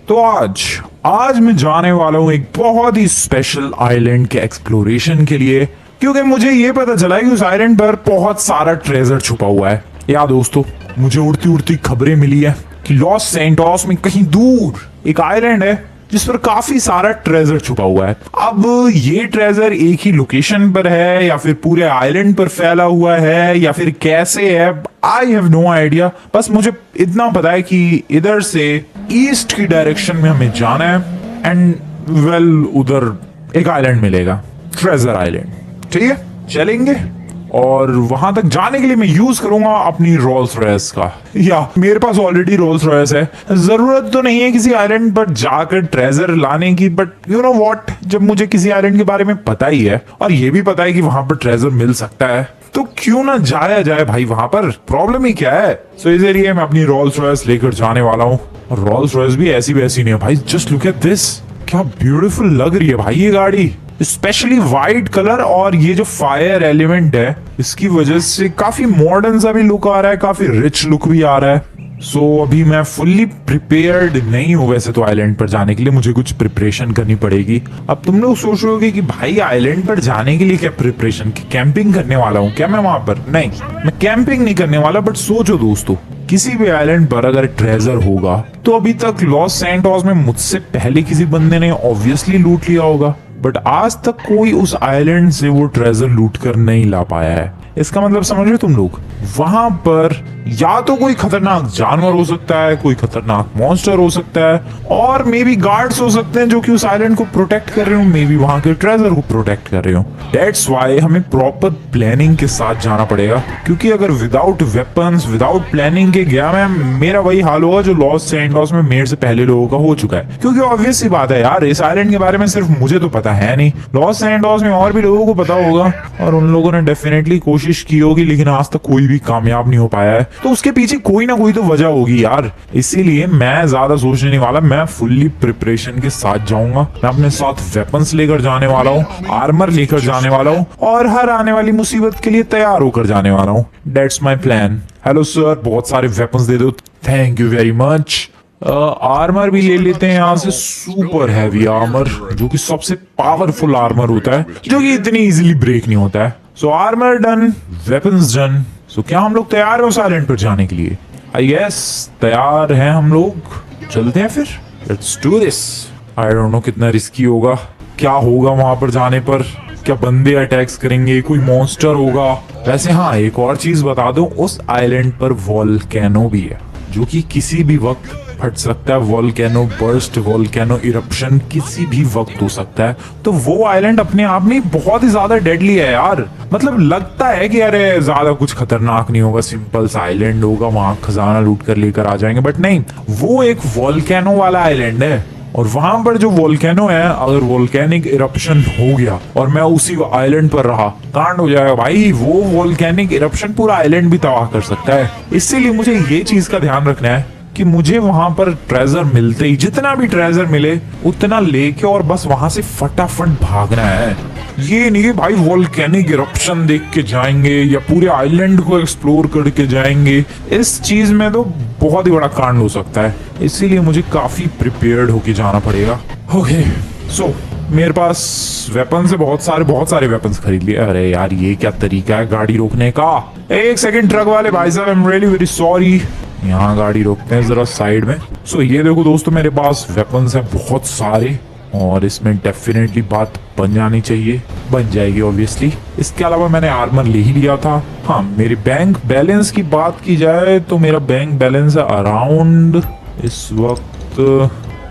तो आज आज मैं जाने वाला हूँ एक बहुत ही स्पेशल आइलैंड के एक्सप्लोरेशन के लिए, क्योंकि मुझे ये पता चला है कि उस आइलैंड पर बहुत सारा ट्रेजर छुपा हुआ है। या दोस्तों, मुझे उड़ती उड़ती खबरें मिली है कि लॉस सैंटोस में कहीं दूर एक आइलैंड है जिस पर काफी सारा ट्रेजर छुपा हुआ है। अब ये ट्रेजर एक ही लोकेशन पर है या फिर पूरे आइलैंड पर फैला हुआ है या फिर कैसे है, आई हैव नो आइडिया। बस मुझे इतना पता है कि इधर से ईस्ट की डायरेक्शन में हमें जाना है एंड वेल उधर एक आइलैंड मिलेगा, ट्रेजर आइलैंड। ठीक है, चलेंगे और वहां तक जाने के लिए मैं यूज करूंगा अपनी रोल्स रॉयस का। या मेरे पास ऑलरेडी रोल्स रॉयस है, जरूरत तो नहीं है किसी आइलैंड पर जाकर ट्रेजर लाने की। बट यू नो व्हाट, जब मुझे किसी आइलैंड के बारे में पता ही है और ये भी पता है कि वहां पर ट्रेजर मिल सकता है, तो क्यों ना जाया जाए भाई वहां पर। प्रॉब्लम ही क्या है। सो इसलिए मैं अपनी रोल्स रॉयस लेकर जाने वाला हूँ। और रोल्स रॉयस भी ऐसी वैसी नहीं है भाई। जस्ट लुक एट दिस, क्या ब्यूटीफुल लग रही है भाई ये गाड़ी, स्पेशली वाइट कलर। और ये जो फायर एलिमेंट है इसकी वजह से काफी मॉडर्न सा भी लुक आ रहा है, काफी रिच लुक भी आ रहा है। सो अभी मैं फुल्ली प्रिपेयर्ड नहीं हूँ वैसे तो आइलैंड पर जाने के लिए, मुझे कुछ प्रिपरेशन करनी पड़ेगी। अब तुम लोग सोच रहे होगे कि भाई आइलैंड पर जाने के लिए क्या प्रिपरेशन, की कैंपिंग करने वाला हूँ क्या मैं वहां पर? नहीं, मैं कैंपिंग नहीं करने वाला। बट सोचो दोस्तों, किसी भी आइलैंड पर अगर ट्रेजर होगा तो अभी तक लॉस सैंटोस में मुझसे पहले किसी बंदे ने ऑब्वियसली लूट लिया होगा। बट आज तक कोई उस आइलैंड से वो ट्रेजर लूट कर नहीं ला पाया है। इसका मतलब समझ रहे तुम लोग, वहां पर या तो कोई खतरनाक जानवर हो सकता है, कोई खतरनाक मॉन्स्टर हो सकता है, और मे बी गार्ड्स हो सकते हैं जो कि उस आइलैंड को प्रोटेक्ट कर रहे हो, मे बी वहां के ट्रेजर को प्रोटेक्ट कर रहे हो। दैट्स व्हाई हमें प्रॉपर प्लानिंग के साथ जाना पड़ेगा, क्योंकि अगर विदाउट वेपन्स विदाउट प्लानिंग के गया मैं, मेरा वही हाल होगा जो लॉस सैंटोस में मेरे से पहले लोगों का हो चुका है। क्योंकि ऑब्वियस सी बात है यार, इस आइलैंड के बारे में सिर्फ मुझे तो पता है नहीं, लॉस सैंटोस में और भी लोगों को पता होगा और उन लोगों ने डेफिनेटली कोशिश की होगी, लेकिन आज तक कोई भी कामयाब नहीं हो पाया है। तो उसके पीछे कोई ना कोई तो वजह होगी यार। इसीलिए मैं ज्यादा सोचने नहीं वाला, मैं फुल्ली प्रिपरेशन के साथ जाऊंगा। मैं अपने साथ वेपन्स लेकर जाने वाला हूँ, आर्मर लेकर जाने वाला हूँ और हर आने वाली मुसीबत के लिए तैयार होकर जाने वाला हूँ। That's my plan. Hello sir, बहुत सारे वेपन्स दे दो, thank you very much. Armour भी ले लेते हैं यहाँ से, सुपर हैवी आर्मर जो कि सबसे पावरफुल आर्मर होता है, जो कि इतनी इजीली ब्रेक नहीं होता है। सो आर्मर डन, वेपन्स डन। सो क्या हम लोग तैयार हैं उस आइलैंड पर जाने के लिए? आई गेस तैयार हैं हम लोग। चलते हैं फिर, let's do this. I don't no कितना रिस्की होगा, क्या होगा वहां पर जाने पर, क्या बंदे अटैक्स करेंगे, कोई मॉन्स्टर होगा। वैसे हाँ, एक और चीज बता दूं, उस आइलैंड पर वोल्केनो भी है जो कि किसी भी वक्त फट सकता है। वोल्केनो बर्स्ट, वोल्केनो इरप्शन किसी भी वक्त हो सकता है। तो वो आइलैंड अपने आप में बहुत ही ज्यादा डेडली है यार। मतलब लगता है कि अरे ज्यादा कुछ खतरनाक नहीं होगा, सिंपल सा आइलैंड होगा, वहां खजाना लूट कर लेकर आ जाएंगे। बट नहीं, वो एक वोल्केनो वाला आइलैंड है और वहां पर जो वोल्केनो है, अगर वोल्केनिक इरप्शन हो गया और मैं उसी आइलैंड पर रहा, कांड हो जाएगा भाई। वो वोल्केनिक इरप्शन पूरा आइलैंड भी तबाह कर सकता है। इसीलिए मुझे ये चीज का ध्यान रखना है कि मुझे वहां पर ट्रेजर मिलते ही, जितना भी ट्रेजर मिले उतना लेके और बस वहां से फटाफट भागना है। ये नहीं कि भाई वोल्केनिक इरप्शन देख के जाएंगे या पूरे आइलैंड को एक्सप्लोर करके जाएंगे। इस चीज में तो बहुत ही बड़ा कांड हो सकता है, इसीलिए मुझे काफी प्रिपेयर्ड होके जाना पड़ेगा। ओके, सो मेरे पास वेपन से बहुत सारे वेपन्स खरीद लिए। अरे यार, ये क्या तरीका है गाड़ी रोकने का? एक सेकंड ट्रक वाले भाई साहब, आई एम रियली वेरी सॉरी। यहाँ गाड़ी रोकते हैं जरा साइड में। सो ये देखो दोस्तों, मेरे पास वेपन्स है बहुत सारे और इसमें डेफिनेटली बात बन जानी चाहिए, बन जाएगी ऑब्वियसली। इसके अलावा मैंने आर्मर ले ही लिया था। हाँ, मेरी बैंक बैलेंस की बात की जाए तो मेरा बैंक बैलेंस है अराउंड इस वक्त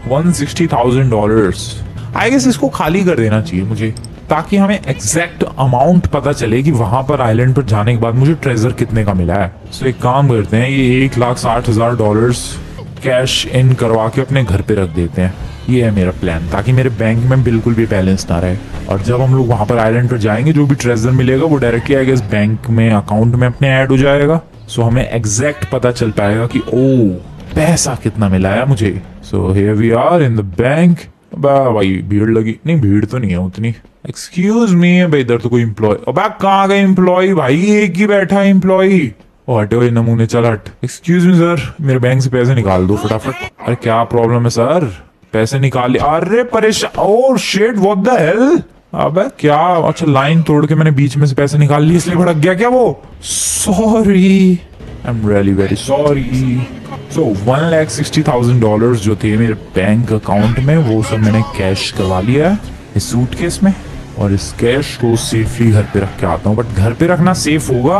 $160,000। आई गेस इसको खाली कर देना चाहिए मुझे, ताकि हमें एग्जैक्ट अमाउंट पता चले कि वहां पर आइलैंड पर जाने के बाद मुझे ट्रेजर कितने का मिला है। सो एक काम करते हैं, ये $1,60,000 कैश इन करवा के अपने घर पे रख देते हैं। ये है मेरा प्लान, ताकि मेरे बैंक में बिल्कुल भी बैलेंस ना रहे। और जब हम लोग वहां पर आइलैंड पर जाएंगे, जो भी ट्रेजर मिलेगा वो डायरेक्टली आई गेस बैंक में, अकाउंट में अपने ऐड हो जाएगा। सो हमें एग्जैक्ट पता चल पाएगा कि ओ पैसा कितना मिला है मुझे। So here we are in the bank. भाई भीड़ लगी नहीं, भीड़ तो नहीं है उतनी। एक्सक्यूज मी, भाई इधर तो कोई एम्प्लॉय, अब कहाँ गए एम्प्लॉय? भाई एक ही बैठा है एम्प्लॉय। ओ हटे हुए नमूने, चल हट। एक्सक्यूज मी सर, मेरे बैंक से पैसे निकाल दो फटाफट। अरे क्या प्रॉब्लम है सर? पैसे निकाल लिया। अरे परेशान, oh shit, what the hell. अबे क्या, अच्छा लाइन तोड़ के मैंने बीच में से पैसे निकाल लिए इसलिए भड़क गया क्या वो? Sorry, I am really very sorry. So $1,60,000 जो थे मेरे बैंक अकाउंट में, वो सब मैंने कैश करवा लिया है इस सूटकेस में, और इस कैश को सेफली घर पे रख के आता हूँ। बट घर पे रखना सेफ होगा?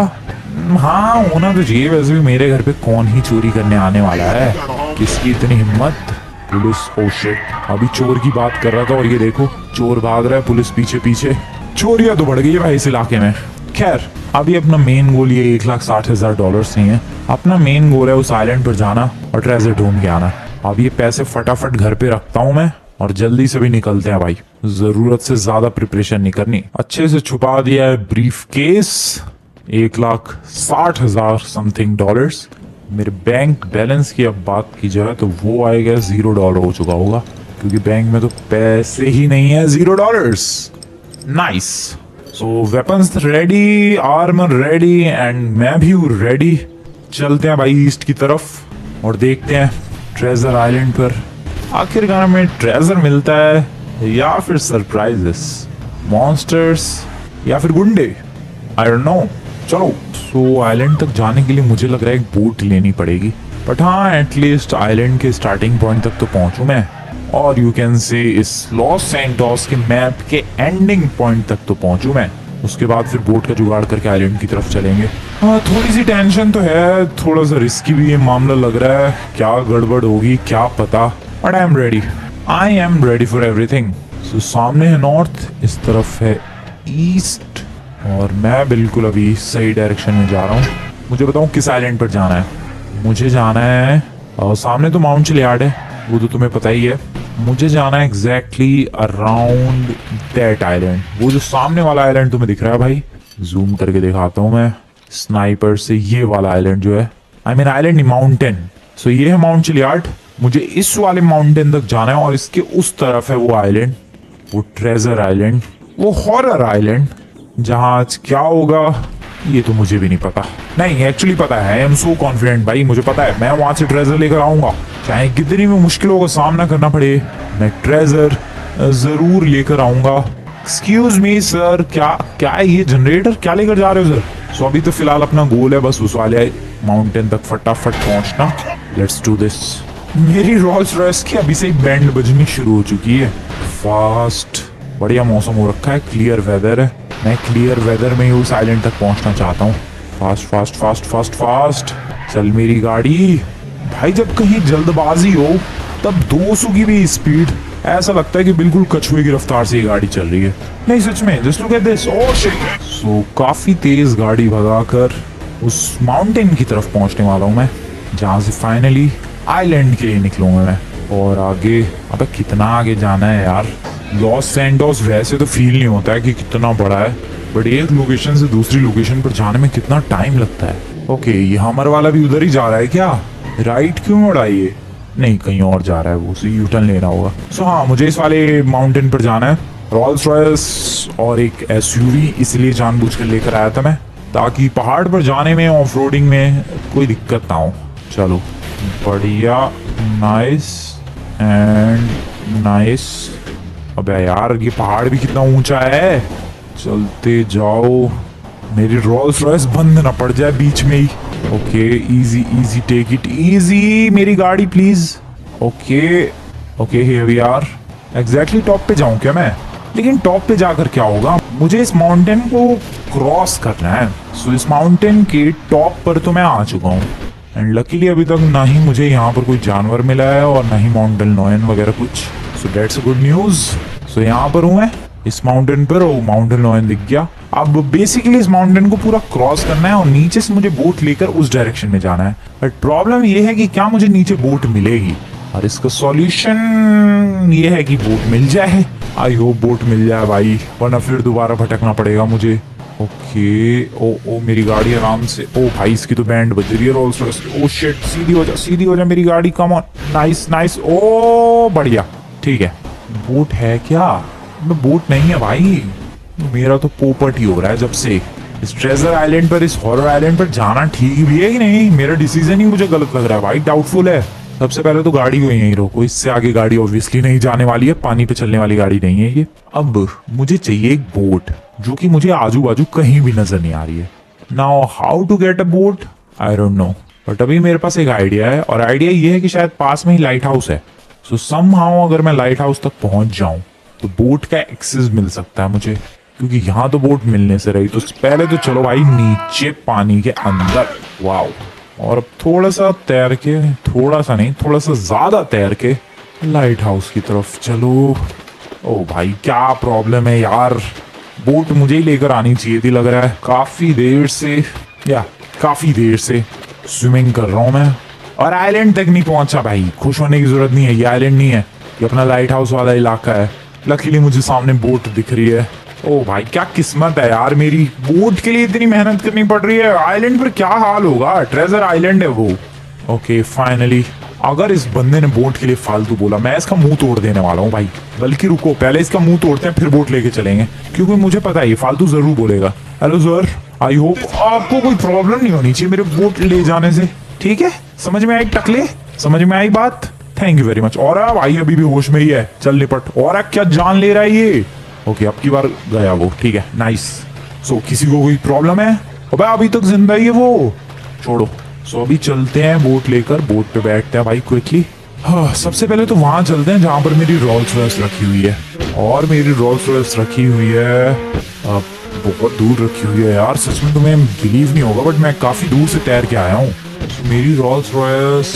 हाँ होना तो चाहिए। वैसे भी मेरे घर पे कौन ही चोरी करने आने वाला है, किसकी इतनी हिम्मत। पुलिस, ओ शिट, अभी चोर की बात कर रहा था और ये देखो चोर भाग रहा है, पुलिस पीछे पीछे। चोरियां तो बढ़ गई है भाई इस इलाके में। खैर अभी अपना मेन गोल ये $1,60,000 नहीं है। अपना मेन गोल है उस आइलैंड पर जाना और ट्रेजर ढूंढ के आना। अब ये पैसे फटाफट घर पे रखता हूँ मैं और जल्दी से भी निकलते हैं भाई। जरूरत से ज्यादा प्रिपरेशन नहीं करनी। अच्छे से छुपा दिया है ब्रीफ केस। $1,60,000 something dollars. मेरे बैंक बैलेंस की अब बात की जाए तो वो आएगा $0 हो चुका होगा, क्योंकि बैंक में तो पैसे ही नहीं है। $0। Nice. So weapons ready, armour ready, and मैं भी हूँ रेडी। चलते हैं भाई ईस्ट की तरफ और देखते हैं ट्रेजर आइलैंड पर आखिरकार में ट्रेजर मिलता है या फिर सरप्राइजेस, मॉन्स्टर्स या फिर गुंडे। आई डोंट नो। चलो, सो आइलैंड तक जाने के लिए मुझे लग रहा है एक बोट लेनी पड़ेगी। बट हाँ, एटलीस्ट आइलैंड के स्टार्टिंग पॉइंट तक तो पहुंचूं मैं, और यू कैन से इस लॉस सैंटोस के मैप के एंडिंग पॉइंट तक तो पहुंचूं मैं। उसके बाद फिर बोट का जुगाड़ करके आइलैंड की तरफ चलेंगे। हाँ, थोड़ी सी टेंशन तो है, थोड़ा सा रिस्की भी ये मामला लग रहा है। क्या गड़बड़ होगी क्या पता, but I am ready. I am ready for everything. So सामने है नॉर्थ, इस तरफ है ईस्ट, और मैं बिल्कुल अभी सही डायरेक्शन में जा रहा हूँ। मुझे बताओ किस आइलैंड पर जाना है? मुझे जाना है, और सामने तो माउंट चिलियार्ड है, वो तो तुम्हें पता ही है। मुझे जाना है एग्जैक्टली अराउंड दैट आइलैंड, वो जो सामने वाला आइलैंड तुम्हें दिख रहा है भाई। जूम करके दिखाता हूँ मैं स्नाइपर से। ये वाला आइलैंड जो है, आई मीन आइलैंड नहीं, माउंटेन। सो ये है माउंट चिलियार्ड। मुझे इस वाले माउंटेन तक जाना है, और इसके उस तरफ है वो आइलैंड, वो ट्रेजर आइलैंड, वो हॉरर आइलैंड, जहां आज क्या होगा ये तो मुझे भी नहीं पता। नहीं, एक्चुअली पता है। आई एम सो कॉन्फिडेंट भाई, मुझे पता है मैं वहां से ट्रेजर लेकर आऊंगा, चाहे कितनी भी मुश्किलों का सामना करना पड़े, मैं ट्रेजर जरूर लेकर आऊंगा। एक्सक्यूज मी सर, क्या है ये जनरेटर, क्या लेकर जा रहे हो सर? सो अभी तो फिलहाल अपना गोल है बस उस वाले माउंटेन तक फटाफट पहुंचना। Let's do this. मेरी रोल्स रॉयस की अभी से ही बैंड बजनी शुरू हो चुकी है। फास्ट, बढ़िया मौसम हो रखा है, क्लियर वेदर है। मैं क्लियर वेदर में ही उस आइलैंड तक पहुंचना चाहता हूँ। Fast fast fast fast fast चल मेरी गाड़ी भाई। जब कहीं जल्दबाजी हो तब 200 की भी स्पीड, ऐसा लगता है कि बिल्कुल कछुए की रफ्तार से ये गाड़ी चल रही है। नहीं सच में, just look at this, oh shit. So काफी तेज गाड़ी भगाकर उस माउंटेन की तरफ पहुंचने वाला हूँ मैं, जहां से फाइनली आइलैंड के लिए निकलूंगा मैं। और आगे, अबे कितना आगे जाना है यार? लॉस सैंटोस वैसे तो फील नहीं होता है कि कितना बड़ा है, बट एक लोकेशन से दूसरी लोकेशन पर जाने में कितना टाइम लगता है। ओके, ये हमर वाला भी उधर ही जा रहा है क्या? राइट क्यों मुड़ा ये? नहीं, कहीं और जा रहा है, वो यू टर्न लेना होगा। सो हाँ, मुझे इस वाले माउंटेन पर जाना है। रोल्स रॉयस और एक एसयूवी इसलिए जानबूझ कर लेकर आया था मैं, ताकि पहाड़ पर जाने में, ऑफ रोडिंग में कोई दिक्कत ना हो। चलो बढ़िया, नाइस एंड नाइस। अबे यार, ये पहाड़ भी कितना ऊंचा है। चलते जाओ, मेरी रोल्स रॉयस बंद ना पड़ जाए बीच में ही। Okay, easy easy, take it easy मेरी गाड़ी please. Okay okay, here we are. Exactly top पे जाऊं क्या मैं? लेकिन टॉप पे जाकर क्या होगा? मुझे इस माउंटेन को क्रॉस करना है। सो इस माउंटेन के टॉप पर तो मैं आ चुका हूँ, एंड लकीली अभी तक ना ही मुझे यहाँ पर कोई जानवर मिला है और ना ही माउंटेन लॉयन वगैरह कुछ। So that's a good news. So यहाँ पर हूँ मैं इस माउंटेन पर, वो माउंटेन लॉयन दिख गया। अब बेसिकली इस माउंटेन को पूरा क्रॉस करना है और नीचे से मुझे बोट लेकर उस डायरेक्शन में जाना है। बट प्रॉब्लम ये है कि क्या मुझे नीचे बोट मिलेगी, और इसका सॉल्यूशन ये है कि बोट मिल जाए। आई होप बोट मिल जाए भाई, वरना फिर दोबारा भटकना पड़ेगा मुझे। ओके, ओ मेरी गाड़ी आराम से। ओ भाई, इसकी तो बैंड बज रही है रोल्स रॉयस। ओ शिट, सीधी हो जा मेरी गाड़ी, कम ऑन। नाइस नाइस, ओ बढ़िया, ठीक है। बोट है क्या? बोट नहीं है भाई, मेरा तो पोपट ही हो रहा है जब से। इस ट्रेजर आइलैंड पर, इस हॉरर आइलैंड पर जाना ठीक भी है कि नहीं? मेरा डिसीजन ही मुझे गलत लग रहा है भाई, डाउटफुल है। सबसे पहले तो गाड़ी को यहीं रोको, इससे आगे गाड़ी ऑब्वियसली नहीं जाने वाली है, पानी पे चलने वाली गाड़ी नहीं है ये। अब मुझे चाहिए एक बोट, जो कि मुझे आजू बाजू कहीं भी नजर नहीं आ रही है। Now how to get a boat, I don't know, but अभी मेरे पास एक आइडिया है, और आइडिया ये है कि शायद पास में ही लाइट हाउस है। सो समहाउ अगर मैं लाइट हाउस तक पहुंच जाऊं तो बोट का एक्सेस मिल सकता है मुझे, क्योंकि यहाँ तो बोट मिलने से रही। तो पहले तो चलो भाई नीचे पानी के अंदर, वाओ। और अब थोड़ा सा तैर के, थोड़ा सा नहीं, थोड़ा सा ज्यादा तैर के लाइट हाउस की तरफ चलो। ओ भाई क्या प्रॉब्लम है यार, बोट मुझे ही लेकर आनी चाहिए थी लग रहा है। काफी देर से स्विमिंग कर रहा हूं मैं, और आइलैंड तक नहीं पहुंचा भाई। खुश होने की जरूरत नहीं है, ये आइलैंड नहीं है, ये अपना लाइट हाउस वाला इलाका है। लकीली मुझे सामने बोट दिख रही है। ओ भाई क्या किस्मत है यार मेरी, बोट के लिए इतनी मेहनत करनी पड़ रही है। आइलैंड पर क्या हाल होगा, ट्रेजर आइलैंड है वो। ओके फाइनली, अगर इस बंदे ने बोट के लिए फालतू बोला, मैं इसका मुंह तोड़ देने वाला हूँ भाई। बल्कि रुको, पहले इसका मुंह तोड़ते हैं, फिर बोट लेके चलेंगे, क्योंकि मुझे पता है ये फालतू जरूर बोलेगा। हेलो सर, आई होप आपको कोई प्रॉब्लम नहीं होनी चाहिए मेरे बोट ले जाने से, ठीक है? समझ में आई टकले, समझ में आई बात? Thank you very much. और भाई अभी भी होश में ही है, चल निपट। और क्या जान ले रहा है ये? ओके अब की बार गया वो, ठीक है नाइस। सो किसी को कोई प्रॉब्लम है? अबे अभी तक जिंदा ही है वो, छोड़ो। सो अभी चलते हैं बोट लेकर, बोट पे बैठते हैं भाई क्विकली। हाँ, सबसे पहले तो वहां चलते हैं जहां पर मेरी रोल्स रॉयस रखी हुई है, और मेरी रोल्स रॉयस रखी हुई है बहुत दूर रखी हुई है यार, सच में तुम्हें बिलीव नहीं होगा, बट मैं काफी दूर से तैर के आया हूँ। मेरी रोल्स रॉयस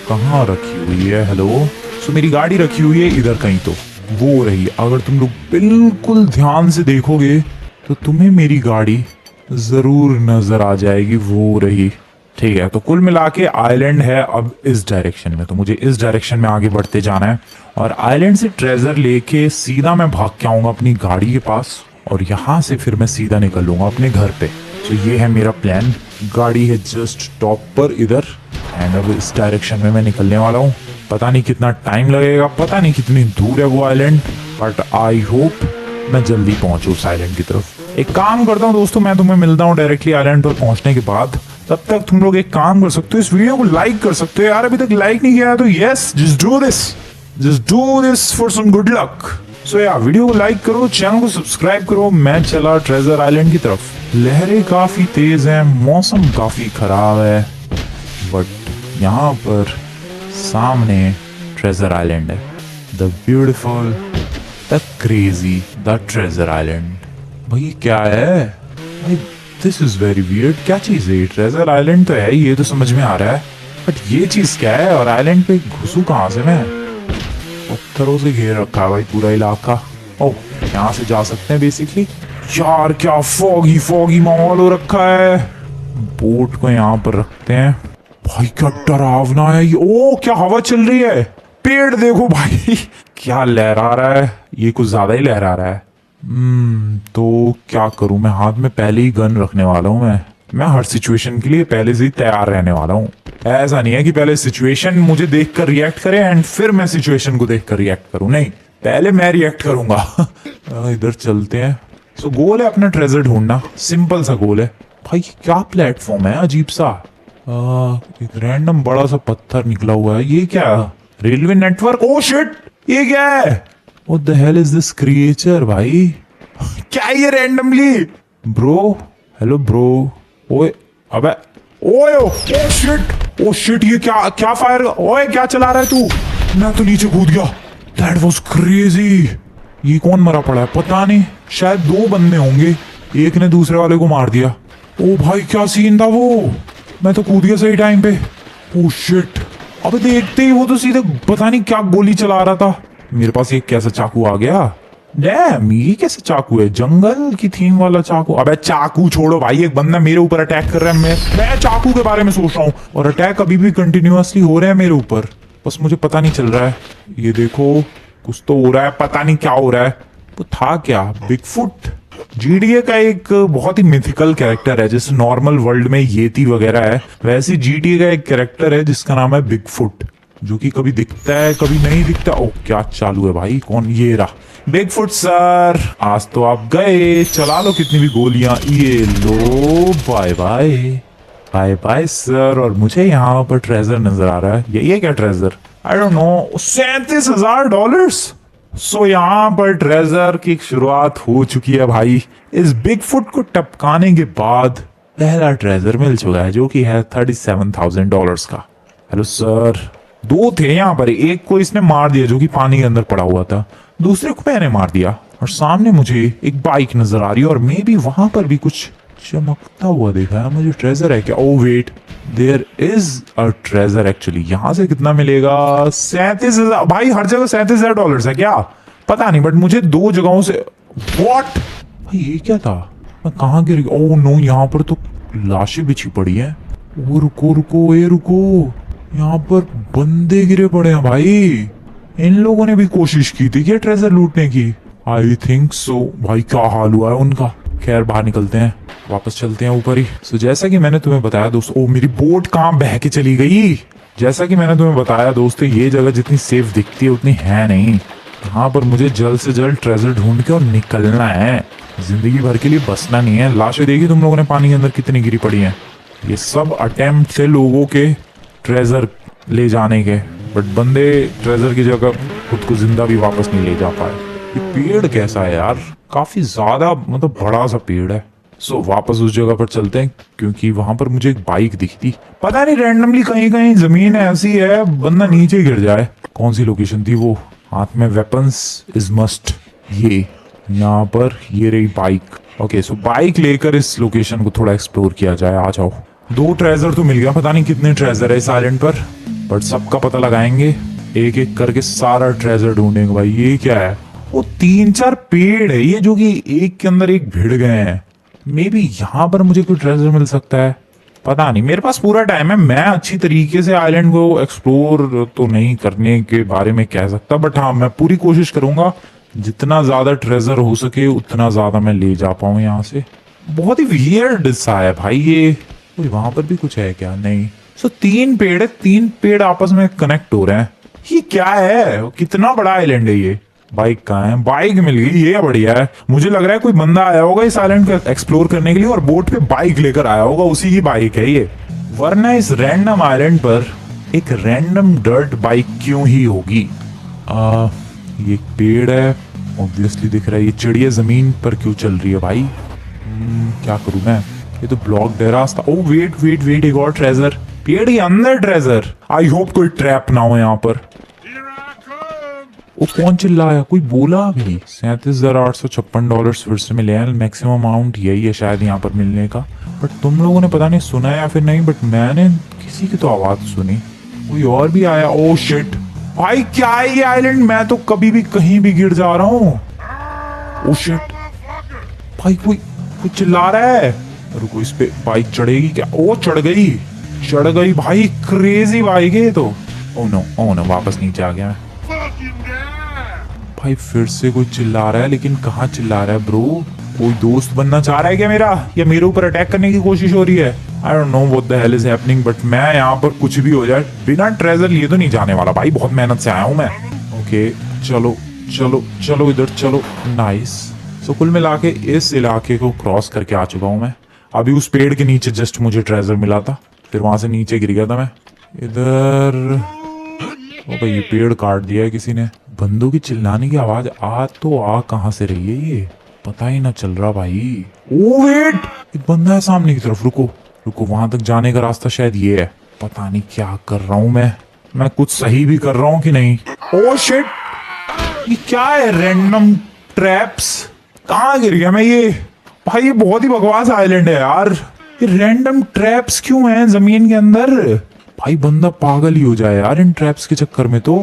कहाँ रखी हुई है? हेलो, सो मेरी गाड़ी रखी हुई है इधर कहीं, तो वो रही। अगर तुम लोग बिल्कुल ध्यान से देखोगे तो तुम्हें मेरी गाड़ी जरूर नजर आ जाएगी, वो रही। ठीक है, तो कुल मिला के आइलैंड है अब इस डायरेक्शन में, तो मुझे इस डायरेक्शन में आगे बढ़ते जाना है, और आइलैंड से ट्रेजर लेके सीधा मैं भाग के आऊंगा अपनी गाड़ी के पास, और यहाँ से फिर मैं सीधा निकल लूंगा अपने घर पे। तो ये है मेरा प्लान। गाड़ी है जस्ट टॉप पर इधर, एंड अब इस डायरेक्शन में मैं निकलने वाला हूँ। पता नहीं कितना टाइम लगेगा, पता नहीं कितनी दूर है वो आइलैंड, बट आई होप मैं जल्दी पहुंचू उस आइलैंड की तरफ। एक काम करता हूँ दोस्तों, मैं तुम्हें मिलता हूँ डायरेक्टली आइलैंड पर पहुंचने के बाद। तब तक तुम लोग एक काम कर सकते हो, इस वीडियो को लाइक कर सकते हो यार, अभी तक लाइक नहीं किया है तो yes, just do this for some good luck. So यार वीडियो को लाइक करो, चैनल को सब्सक्राइब करो। मैं चला ट्रेजर आइलैंड की तरफ। लहरें काफी तेज हैं, मौसम काफी खराब है, बट यहाँ पर सामने ट्रेजर आइलैंड है, the beautiful, the crazy, the treasure island. भाई क्या है भाई, दिस इज वेरी वियर्ड। क्या चीज है? ट्रेजर आइलैंड तो है, ये तो समझ में आ रहा है, बट ये चीज क्या है? और आइलैंड पे घुसू कहां से मैं? पत्थरों से घेर रखा है भाई पूरा इलाका। ओह, यहाँ से जा सकते हैं बेसिकली। यार क्या फॉगी माहौल हो रखा है। बोट को यहाँ पर रखते हैं। भाई क्या डरावना है ये। ओ क्या हवा चल रही है, पेड़ देखो भाई क्या लहरा रहा है, ये कुछ ज्यादा ही लहरा रहा है। तो क्या करूं मैं? हाथ में पहले ही गन रखने वाला हूं मैं हर सिचुएशन के लिए पहले से ही तैयार रहने वाला हूं। ऐसा नहीं है कि पहले सिचुएशन मुझे देखकर रिएक्ट करे एंड फिर मैं सिचुएशन को देखकर रिएक्ट करूं, नहीं, पहले मैं रिएक्ट करूंगा। इधर चलते हैं। सो गोल है अपना ट्रेजर ढूंढना, सिंपल सा गोल है। भाई क्या प्लेटफॉर्म है अजीब सा, एक रैंडम बड़ा सा पत्थर निकला हुआ है। ये क्या? Railway network. ओ शिट, ये क्या है? What the hell is this creature भाई? क्या ये रैंडमली? Bro, hello bro. ओए अबे, ओए ओ शिट, ये क्या फायर? ओए क्या चला रहा है तू? मैं तो नीचे कूद गया। That was crazy। ये कौन मरा पड़ा है? पता नहीं, शायद दो बंदे होंगे, एक ने दूसरे वाले को मार दिया। ओ भाई क्या सीन था वो, मैं तो कूद गया सही टाइम पे। ओ शिट, अबे देखते ही वो तो सीधे पता नहीं क्या गोली चला रहा था। मेरे पास एक कैसा चाकू आ गया। डैम, ये कैसा चाकू है? जंगल की थीम वाला चाकू। अबे चाकू छोड़ो भाई, एक बंदा मेरे ऊपर अटैक कर रहा है, मैं चाकू के बारे में सोच रहा हूँ, और अटैक अभी भी कंटिन्यूअसली हो रहा है मेरे ऊपर, बस मुझे पता नहीं चल रहा है। ये देखो कुछ तो हो रहा है, पता नहीं क्या हो रहा है। वो था क्या? बिगफुट जीटीए का एक बहुत ही मिथिकल कैरेक्टर है। जैसे नॉर्मल वर्ल्ड में येती वगैरह है, वैसे जीटीए का एक कैरेक्टर है जिसका नाम है बिगफुट। जो कि कभी दिखता है कभी नहीं दिखता। ओ क्या चालू है भाई, कौन? ये रहा बिगफुट सर, आज तो आप गए, चला लो कितनी भी गोलियां, ये लो, bye bye bye bye sir. और मुझे यहाँ पर ट्रेजर नजर आ रहा है, ये क्या ट्रेजर? I don't no. $37,000। सो यहाँ पर ट्रेजर की शुरुआत हो चुकी है भाई। इस बिगफुट को टपकाने के बाद पहला ट्रेजर मिल चुका है, जो कि है $37,000 का। Hello sir. दो थे यहाँ पर, एक को इसने मार दिया जो कि पानी के अंदर पड़ा हुआ था, दूसरे को मैंने मार दिया। और सामने मुझे एक बाइक नजर आ रही है और मे भी वहां पर भी कुछ चमकता हुआ देखा है मुझे। ट्रेजर है क्या? Oh wait, there is a treasure actually. यहाँ से कितना मिलेगा? 37,000। भाई हर जगह $37,000 है क्या? पता नहीं, बट मुझे दो जगहों से। व्हाट भाई, ये क्या था? मैं कहाँ गिर गया? ओह नो, यहाँ पर तो लाशें बिछी पड़ी है। ओ रुको रुको, ये रुको, यहाँ पर बंदे गिरे पड़े हैं भाई। इन लोगों ने भी कोशिश की थी क्या ट्रेजर लूटने की? I think so. भाई क्या हाल हुआ है उनका। खैर बाहर निकलते हैं, वापस चलते हैं ऊपर ही। सो जैसा कि मैंने तुम्हें बताया दोस्तों, ओ मेरी बोट कहाँ बह के चली गई। जैसा कि मैंने तुम्हें बताया दोस्तों, ये जगह जितनी सेफ दिखती है उतनी है नहीं। यहाँ पर मुझे जल्द से जल्द ट्रेजर ढूंढ के और निकलना है, जिंदगी भर के लिए बसना नहीं है। लाशें देखी तुम लोगों ने पानी के अंदर कितनी गिरी पड़ी हैं। ये सब अटेम्प्ट थे लोगों के ट्रेजर ले जाने के, बट बंदे ट्रेजर की जगह खुद को जिंदा भी वापस नहीं ले जा पाए। ये पेड़ कैसा है यार, काफी ज्यादा मतलब बड़ा सा पेड़ है। सो वापस उस जगह पर चलते हैं, क्योंकि वहां पर मुझे एक बाइक दिखी थी। पता नहीं रैंडमली कहीं कहीं जमीन ऐसी है बंदा नीचे गिर जाए। कौन सी लोकेशन थी वो? हाथ में वेपन्स इज मस्ट। ये यहाँ पर ये रही बाइक। ओके सो बाइक लेकर इस लोकेशन को थोड़ा एक्सप्लोर किया जाए। आ जाओ। दो ट्रेजर तो मिल गया, पता नहीं कितने ट्रेजर है इस आइलैंड पर, बट सबका पता लगाएंगे, एक एक करके सारा ट्रेजर ढूंढेंगे। भाई ये क्या है? वो 3-4 पेड़ है ये, जो कि एक के अंदर एक भिड़ गए हैं। मे बी यहाँ पर मुझे कोई ट्रेजर मिल सकता है, पता नहीं। मेरे पास पूरा टाइम है, मैं अच्छी तरीके से आइलैंड को एक्सप्लोर तो नहीं करने के बारे में कह सकता, बट हाँ मैं पूरी कोशिश करूंगा जितना ज्यादा ट्रेजर हो सके उतना ज्यादा मैं ले जा पाऊं यहाँ से। बहुत ही वियर्ड सा है भाई ये। वहां पर भी कुछ है क्या? नहीं। सो 3 पेड़ है, 3 पेड़ आपस में कनेक्ट हो रहे हैं। ये क्या है? कितना बड़ा आइलैंड है ये? बाइक कहाँ है? बाइक मिल गई, ये बढ़िया है। मुझे लग रहा है कोई बंदा आया होगा इस आइलैंड को एक्सप्लोर करने के लिए और बोट पे बाइक लेकर आया होगा, उसी की बाइक है ये। वरना इस रैंडम आइलैंड पर एक रैंडम डर्ट बाइक क्यों ही होगी? ये एक पेड़ है, ऑब्वियसली दिख रहा है। ये चिड़िया जमीन पर क्यों चल रही है भाई? क्या करूं मैं? ये तो ब्लॉक है रास्ता। ओ वेट वेट वेट, एक और ट्रेजर पेड़ के अंदर। ट्रेजर, आई होप कोई ट्रैप ना हो यहाँ पर। वो कौन चिल्लाया? कोई बोला अभी? $37,856 फिर से मिले हैं। मैक्सिमम अमाउंट यही है शायद यहाँ पर मिलने का, बट तुम लोगों ने पता नहीं सुना या फिर नहीं, बट मैंने किसी की तो आवाज सुनी। कोई और भी आया। ओ शिट भाई, क्या है ये आइलैंड? मैं तो कभी भी कहीं भी गिर जा रहा हूँ। ओ शिट भाई, कोई चिल्ला रहा है। रुको, इस पे बाइक चढ़ेगी क्या? ओ चढ़ गई, चढ़ गई भाई। क्रेजी बाइक है तो। ओ नो, वापस नीचे आ गया मैं। भाई फिर से कोई चिल्ला रहा है, लेकिन कहाँ चिल्ला रहा है ब्रो? कोई दोस्त बनना चाह रहा है क्या मेरा, या मेरे ऊपर अटैक करने की कोशिश हो रही है? आई don't know what the hell is happening, but मैं यहाँ पर कुछ भी हो जाए बिना ट्रेजर लिए तो नहीं जाने वाला भाई। बहुत मेहनत से आया हूँ मैं। ओके चलो चलो चलो, इधर चलो। नाइस। सो कुल मिला के इस इलाके को क्रॉस करके आ चुका हूँ मैं। अभी उस पेड़ के नीचे जस्ट मुझे ट्रेजर मिला था, फिर वहां से नीचे गिर गया था मैं। इधर ओ भाई, ये पेड़ काट दिया है किसी ने। बंदों की चिल्लाने की आवाज आ कहां से रही है ये पता ही ना चल रहा भाई। ओ वेट, एक बंदा है सामने की तरफ। रुको रुको, वहां तक जाने का रास्ता शायद ये है। पता नहीं क्या कर रहा हूं मैं कुछ सही भी कर रहा हूं कि नहीं। ओ शिट, ये क्या है? Random traps. कहाँ गिर गया मैं ये? भाई ये बहुत ही बकवास आइलैंड है यार। ये रैंडम ट्रैप्स क्यों हैं जमीन के अंदर? भाई बंदा पागल ही हो जाए यार इन ट्रैप्स के चक्कर में तो।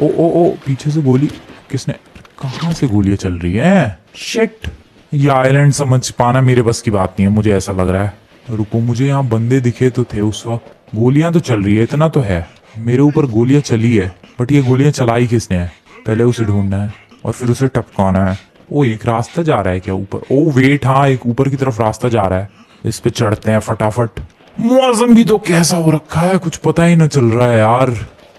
ओ पीछे से गोली किसने? कहां से गोलियां चल रही हैं? शिट, ये आइलैंड समझ पाना मेरे बस की बात नहीं है, मुझे ऐसा लग रहा है। रुको, मुझे यहाँ बंदे दिखे तो थे उस वक्त। गोलियां तो चल रही है, इतना तो है। मेरे ऊपर गोलियां चली है, बट ये गोलियां चलाई किसने है? पहले उसे ढूंढना है और फिर उसे टपकाना है। ओ एक रास्ता जा रहा है क्या ऊपर? ओ वेट, हाँ एक ऊपर की तरफ रास्ता जा रहा है। इस पे चढ़ते हैं फटाफट। मौसम भी तो कैसा हो रखा है, कुछ पता ही ना चल रहा है यार।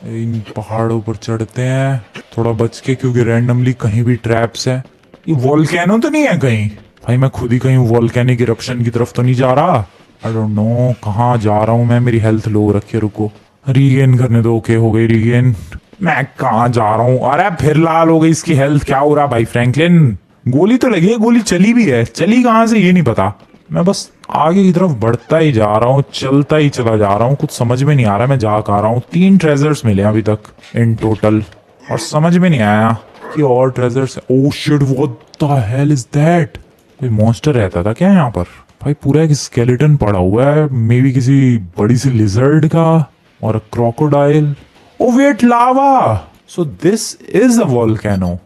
इन पहाड़ों पर चढ़ते हैं थोड़ा बच के, क्योंकि रैंडमली कहीं भी ट्रैप्स है। ये वोल्केनो तो नहीं है कहीं? भाई मैं खुद ही कहीं वोल्केनिक इरप्शन की तरफ तो नहीं जा रहा? आई डोंट नो कहाँ जा रहा हूँ मैं। मेरी हेल्थ लो रखी है, रुको रीगेन करने दो। ओके हो गई रीगेन। मैं कहाँ जा रहा हूँ? अरे फिर लाल हो गई इसकी हेल्थ। क्या हो रहा भाई फ्रैंकलिन? गोली तो लगी है, गोली चली भी है, चली कहाँ से ये नहीं पता। मैं बस आगे की तरफ बढ़ता ही जा रहा हूँ, चलता ही चला जा रहा हूँ। कुछ समझ में नहीं आ रहा मैं जा कहाँ रहा हूँ। 3 ट्रेजर्स मिले अभी तक इन टोटल, और समझ में नहीं आया कि और treasures. Oh shit, what the hell is that? कोई मॉन्स्टर रहता था क्या यहाँ पर? भाई पूरा एक स्केलेटन पड़ा हुआ है, मे बी किसी बड़ी सी लिजर्ड का, और crocodile. Oh wait, lava. So this is a volcano.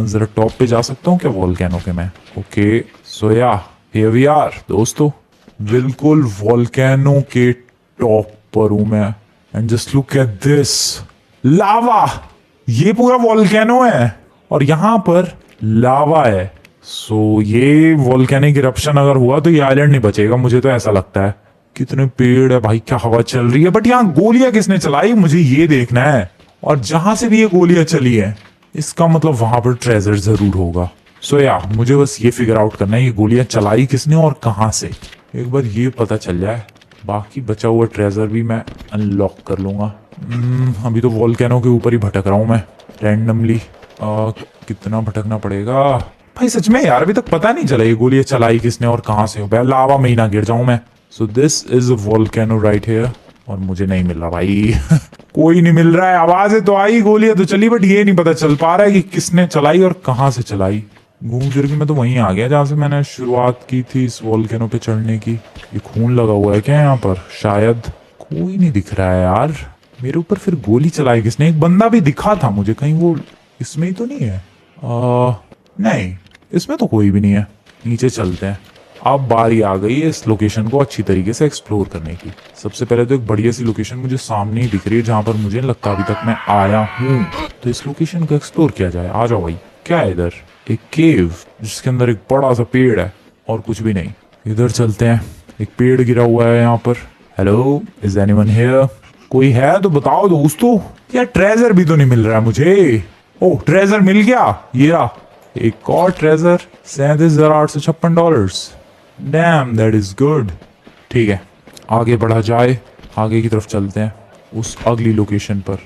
जरा टॉप पे जा सकता हूँ क्या वोल्केनो के मैं? ओके सो या हियर वी आर दोस्तों, बिल्कुल वोल्केनो के टॉप पर हूं मैं। And just look at this lava. ये पूरा वोल्केनो है और यहाँ पर लावा है। सो ये वोल्केनिक इरप्शन अगर हुआ तो ये आइलैंड नहीं बचेगा, मुझे तो ऐसा लगता है। कितने पेड़ है भाई, क्या हवा चल रही है। बट यहाँ गोलियां किसने चलाई मुझे ये देखना है। और जहां से भी ये गोलियां चली है इसका मतलब वहां पर ट्रेजर जरूर होगा। सो या मुझे बस ये फिगर आउट करना है ये गोलियां चलाई किसने और कहां से। एक बार ये पता चल जाए बाकी बचा हुआ ट्रेजर भी मैं अनलॉक कर लूंगा। अभी तो वोल्केनो के ऊपर ही भटक रहा हूं मैं रैंडमली। कितना भटकना पड़ेगा भाई सच में यार, अभी तक पता नहीं चला ये गोलियां चलाई किसने और कहां से। लावा में ही ना गिर जाऊं मैं। सो this is a volcano right here, और मुझे नहीं मिल रहा भाई कोई नहीं मिल रहा है। आवाजें तो आई, गोलियां तो चली, बट ये नहीं पता चल पा रहा है कि किसने चलाई और कहां से चलाई। घूम फिर के मैं तो वहीं आ गया जहां से मैंने शुरुआत की थी इस वोल्केनो पे चढ़ने की। ये खून लगा हुआ है क्या यहाँ पर? शायद। कोई नहीं दिख रहा है यार मेरे ऊपर। फिर गोली चलाई किसने? एक बंदा भी दिखा था मुझे कहीं, वो इसमें ही तो नहीं है? नहीं इसमें तो कोई भी नहीं है। नीचे चलते हैं। अब बारी आ गई है इस लोकेशन को अच्छी तरीके से एक्सप्लोर करने की। सबसे पहले तो एक बढ़िया सी लोकेशन मुझे सामने ही दिख रही है जहां पर मुझे लगता अभी तक मैं आया हूँ। तो इस लोकेशन को एक्सप्लोर किया जाए। आ जाओ भाई। क्या है इधर? एक केव जिसके अंदर एक बड़ा सा पेड़ है और कुछ भी नहीं। इधर चलते हैं। एक पेड़ गिरा हुआ है यहाँ पर। Hello is anyone here? कोई है तो बताओ दोस्तों। यार ट्रेजर भी तो नहीं मिल रहा है मुझे। ओह ट्रेजर मिल गया, ये रहा एक और treasure. $37,856। Dam that is good. ठीक है आगे बढ़ा जाए, आगे की तरफ चलते हैं उस अगली लोकेशन पर।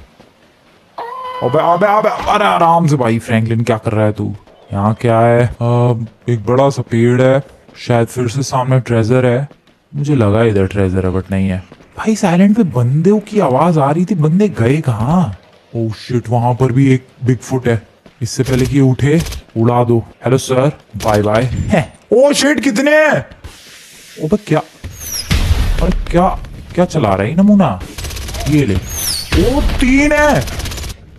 अबे अबे अबे अरे आराम से भाई फ्रैंकलिन, क्या कर रहा है तू? यहाँ क्या है? एक बड़ा सा पेड़ है, शायद फिर से सामने ट्रेजर है। मुझे लगा इधर ट्रेजर है बट नहीं है। भाई साइलेंट पे बंदों की आवाज आ रही थी, बंदे गए कहाँ? ओह शिट, वहां पर भी एक बिग फुट है। इससे पहले कि उठे उड़ा दो। Hello sir, bye bye. Oh shit, कितने हैं? ओबे क्या, और क्या क्या चला रहा है नमूना? ये ले। ओ 3 है।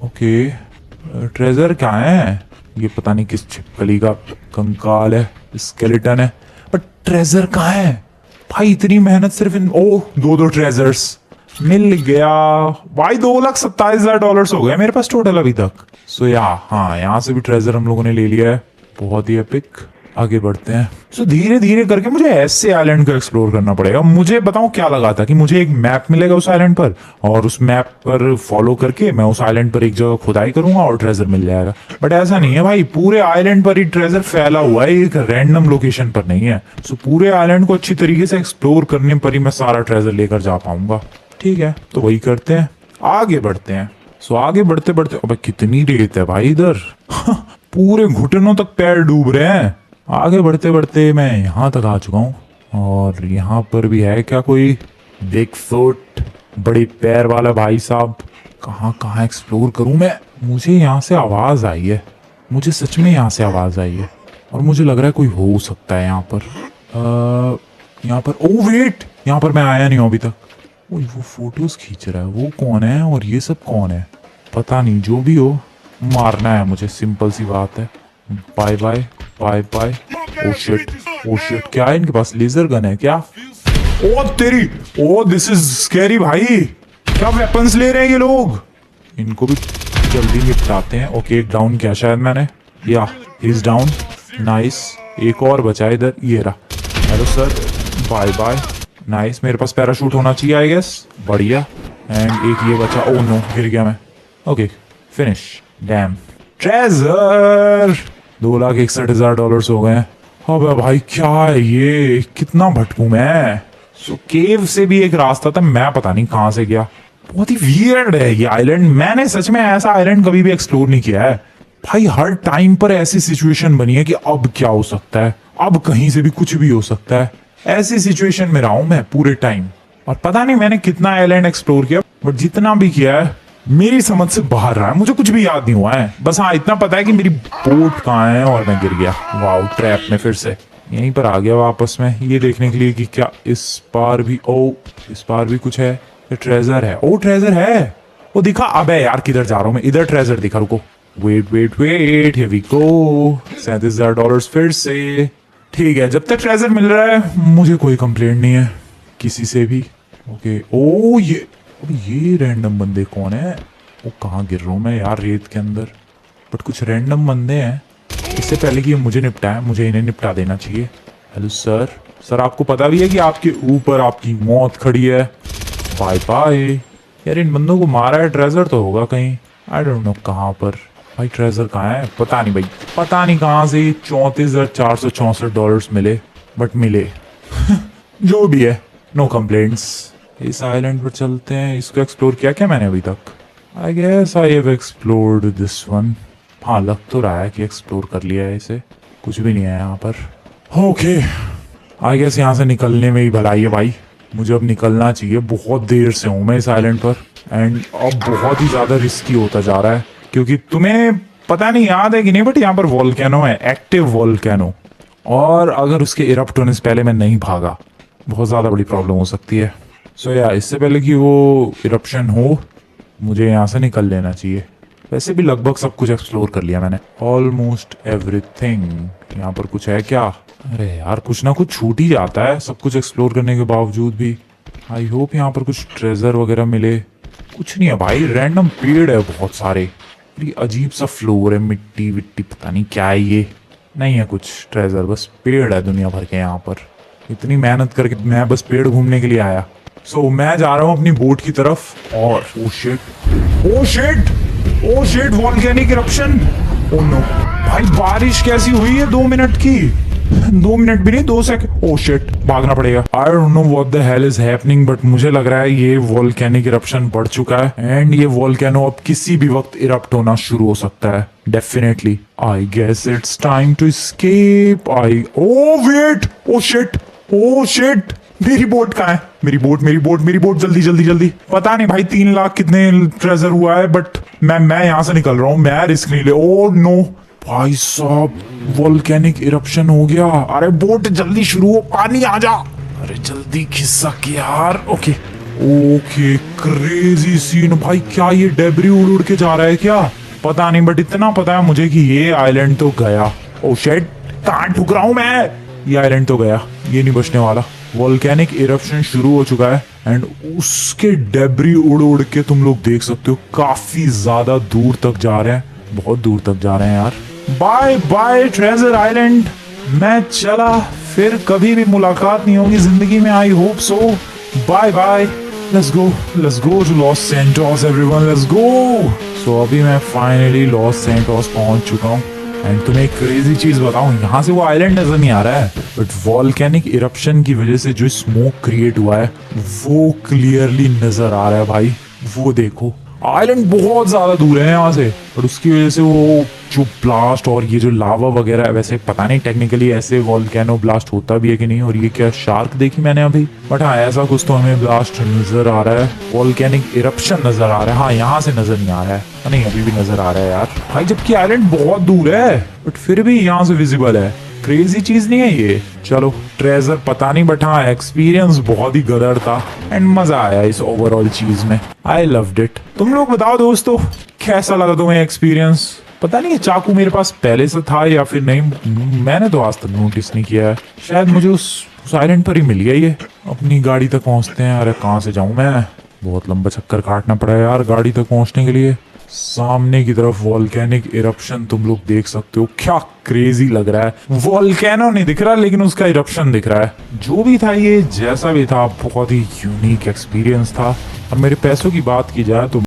ओके ट्रेजर क्या है? ये पता नहीं किस छिपकली का कंकाल है, स्केलेटन है, बट ट्रेजर कहाँ है भाई? इतनी मेहनत सिर्फ इन दो ट्रेजर्स मिल गया भाई। $2,27,000 हो गए मेरे पास टोटल अभी तक। सो हाँ यहाँ से भी ट्रेजर हम लोगों ने ले लिया है। बहुत ही एपिक। आगे बढ़ते हैं। सो धीरे धीरे करके मुझे ऐसे आइलैंड को एक्सप्लोर करना पड़ेगा। मुझे बताऊं क्या लगा था कि मुझे एक मैप मिलेगा उस आइलैंड पर, और उस मैप पर फॉलो करके मैं उस आइलैंड पर एक जगह खुदाई करूंगा और ट्रेजर मिल जाएगा। बट ऐसा नहीं है भाई, पूरे आइलैंड पर ही ट्रेजर फैला हुआ है, एक रैंडम लोकेशन पर नहीं है। सो पूरे आइलैंड को अच्छी तरीके से एक्सप्लोर करने पर ही मैं सारा ट्रेजर लेकर जा पाऊंगा। ठीक है तो वही करते हैं, आगे बढ़ते हैं। सो आगे बढ़ते बढ़ते, अबे कितनी रेत है भाई इधर पूरे घुटनों तक पैर डूब रहे हैं। आगे बढ़ते बढ़ते मैं यहाँ तक आ चुका हूँ, और यहाँ पर भी है क्या कोई बिग फुट, बड़े पैर वाला भाई साहब? कहाँ कहाँ एक्सप्लोर करूँ मैं? मुझे यहाँ से आवाज आई है, मुझे सच में यहाँ से आवाज आई है, और मुझे लग रहा है कोई हो सकता है यहाँ पर। यहाँ पर ओ वेट, यहाँ पर मैं आया नहीं हूँ अभी तक। वो फोटोज खींच रहा है, वो कौन है? और ये सब कौन है? पता नहीं, जो भी हो मारना है मुझे, सिंपल सी बात है। Bye bye bye bye. Oh shit, क्या है इनके पास? लेजर गन है क्या? ओ तेरी, ओ दिस इज स्कैरी भाई। क्या वेपन्स ले रहे हैं ये लोग? इनको भी जल्दी निपटाते हैं। ओके डाउन किया शायद मैंने, या इज डाउन। नाइस, एक और बचा इधर, ये रहा। Hello sir, bye bye. Nice, मेरे पास पैराशूट होना चाहिए आई गेस। बढ़िया। एंड एक ये बचा। ओह नो, गिर गया मैं। Okay finish. Dam treasure. $2,61,000 हो गए हैं। अबे भाई क्या है ये, कितना भटकू मैं। सो केव से भी एक रास्ता था, मैं पता नहीं कहां से गया। बहुत ही वियर्ड है ये आइलैंड। मैंने सच में ऐसा आइलैंड कभी भी एक्सप्लोर नहीं किया है भाई। हर टाइम पर ऐसी सिचुएशन बनी है कि अब क्या हो सकता है, अब कहीं से भी कुछ भी हो सकता है। ऐसी सिचुएशन में रहा हूं मैं पूरे टाइम। और पता नहीं मैंने कितना आइलैंड एक्सप्लोर किया, बट जितना भी किया है मेरी समझ से बाहर रहा है। मुझे कुछ भी याद नहीं हुआ है। बस हाँ इतना पता है कि मेरी बोट कहाँ है और मैं गिर गया। वाओ, ट्रैप में फिर से यहीं पर आ गया वापस में, ये देखने के लिए कि क्या इस पार भी, ओ इस पार भी कुछ है। ये ट्रेजर है। ओ ट्रेजर है, वो दिखा। अबे यार किधर जा रहा हूँ मैं, इधर ट्रेजर दिखा। रुको, wait wait wait, here we go. $37,000 फिर से। ठीक है, जब तक ट्रेजर मिल रहा है मुझे कोई कंप्लेंट नहीं है किसी से भी। ओके। ओ ये रैंडम बंदे कौन है? वो कहाँ गिर रहा हूँ मैं यार, रेत के अंदर। बट कुछ रैंडम बंदे हैं। इससे पहले कि ये मुझे निपटाए, मुझे इन्हें निपटा देना चाहिए। Hello sir. सर आपको पता भी है कि आपके ऊपर आपकी मौत खड़ी है। Bye bye. यार इन बंदों को मारा है, ट्रेजर तो होगा कहीं। आई डोंट नो कहाँ पर भाई। ट्रेजर कहाँ है पता नहीं भाई, पता नहीं कहाँ से $34,464 मिले, बट मिले। जो भी है, नो कंप्लेंट्स। इस आइलैंड पर चलते हैं। इसको एक्सप्लोर किया क्या मैंने अभी तक? I guess I have explored this one. हाँ लग तो रहा है कि एक्सप्लोर कर लिया है इसे। कुछ भी नहीं है यहाँ पर। ओके आई गेस यहाँ से निकलने में ही भलाई है भाई। मुझे अब निकलना चाहिए। बहुत देर से हूँ मैं इस आइलैंड पर, एंड अब बहुत ही ज्यादा रिस्की होता जा रहा है। क्योंकि तुम्हें पता नहीं याद है कि नहीं, बट यहाँ पर वोल्केनो है, एक्टिव वोल्केनो। और अगर उसके इरप्ट होने से पहले मैं नहीं भागा, बहुत ज्यादा बड़ी प्रॉब्लम हो सकती है। सो या इससे पहले कि वो इरप्शन हो, मुझे यहाँ से निकल लेना चाहिए। वैसे भी लगभग सब कुछ एक्सप्लोर कर लिया मैंने, ऑलमोस्ट एवरीथिंग। यहाँ पर कुछ है क्या? अरे यार कुछ ना कुछ छूट ही जाता है सब कुछ एक्सप्लोर करने के बावजूद भी। आई होप यहाँ पर कुछ ट्रेजर वगैरह मिले। कुछ नहीं है भाई, रैंडम पेड़ है बहुत सारे। बड़ी अजीब सा फ्लोर है, मिट्टी विट्टी पता नहीं क्या है ये। नहीं है कुछ ट्रेजर, बस पेड़ है दुनिया भर के यहाँ पर। इतनी मेहनत करके मैं बस पेड़ घूमने के लिए आया। सो मैं जा रहा हूँ अपनी बोट की तरफ। और oh shit volcanic eruption. Oh no भाई, बारिश कैसी हुई है 2 मिनट की। 2 मिनट भी नहीं, 2 सेकंड। ओ शिट, भागना पड़ेगा। आई don't know what the hell is happening, but मुझे लग रहा है ये वोल्केनिक इरप्शन बढ़ चुका है, एंड ये वोल्केनो अब किसी भी वक्त इरप्ट होना शुरू हो सकता है। Definitely I guess it's time to escape. Oh shit, मेरी बोट कहाँ है? मेरी बोट जल्दी। पता नहीं भाई 3 लाख कितने ट्रेजर हुआ है, बट मैं यहाँ से निकल रहा हूँ। मैं रिस्क नहीं ले। ओ नो भाई साहब, वोल्केनिक इरप्शन हो गया। अरे बोट जल्दी शुरू हो, पानी आ जा। अरे जल्दी खिसक यार। ओके क्रेजी सीन भाई। क्या ये डेब्री उड़ के जा रहा है क्या? पता नहीं, बट इतना पता है मुझे कि ये आइलैंड तो गया। ओ शिट, कहाँ ठुक रहा हूँ मैं? ये आइलैंड तो गया, ये नहीं बचने वाला। वोल्केनिक इरप्शन शुरू हो चुका है, एंड उसके डेब्री उड़ के तुम लोग देख सकते हो काफी ज्यादा दूर तक जा रहे हैं। बहुत दूर तक जा रहे हैं यार। बाय बाय ट्रेजर आइलैंड, मैं चला। फिर कभी भी मुलाकात नहीं होगी जिंदगी में, I hope so. Bye bye, let's go to Los Santos everyone, let's go. So अभी मैं फाइनली लॉस सैंटोस पहुंच चुका हूँ, एंड तुम्हें एक क्रेजी चीज बताऊं, यहाँ से वो आइलैंड नजर नहीं आ रहा है, बट वॉल्केनिक इरप्शन की वजह से जो स्मोक क्रिएट हुआ है वो क्लियरली नजर आ रहा है भाई। वो देखो, आइलैंड बहुत ज्यादा दूर है यहाँ से, और उसकी वजह से वो जो ब्लास्ट और ये जो लावा वगैरह है, वैसे पता नहीं टेक्निकली ऐसे वॉल्केनो ब्लास्ट होता भी है कि नहीं। और ये क्या शार्क देखी मैंने अभी, बट हाँ ऐसा कुछ तो हमें ब्लास्ट नजर आ रहा है। वॉल्केनिक इरप्शन नजर आ रहा है। हाँ यहाँ से नजर नहीं आ रहा है, नहीं अभी भी नजर आ रहा है यार भाई, जबकि आइलैंड बहुत दूर है, बट फिर भी यहाँ से विजिबल है। क्रेजी चीज नहीं है ये? चलो ट्रेजर पता नहीं, बट हाँ एक्सपीरियंस बहुत ही गदर था, एंड मजा आया इस ओवरऑल चीज में। I loved it. तुम लोग बताओ दोस्तों, कैसा लगा तुम्हें एक्सपीरियंस? पता नहीं ये चाकू मेरे पास पहले से था या फिर नहीं, मैंने तो आज तक नोटिस नहीं किया है। शायद मुझे उस आइलैंड पर ही मिल गया ये। अपनी गाड़ी तक पहुंचते हैं। अरे कहाँ से जाऊं मैं? बहुत लंबा चक्कर काटना पड़ा यार गाड़ी तक पहुंचने के लिए। सामने की तरफ वॉल्केनिक इरप्शन तुम लोग देख सकते हो, क्या क्रेजी लग रहा है। वॉल्केनो नहीं दिख रहा लेकिन उसका इरप्शन दिख रहा है। जो भी था ये, जैसा भी था, बहुत ही यूनिक एक्सपीरियंस था। और मेरे पैसों की बात की जाए तो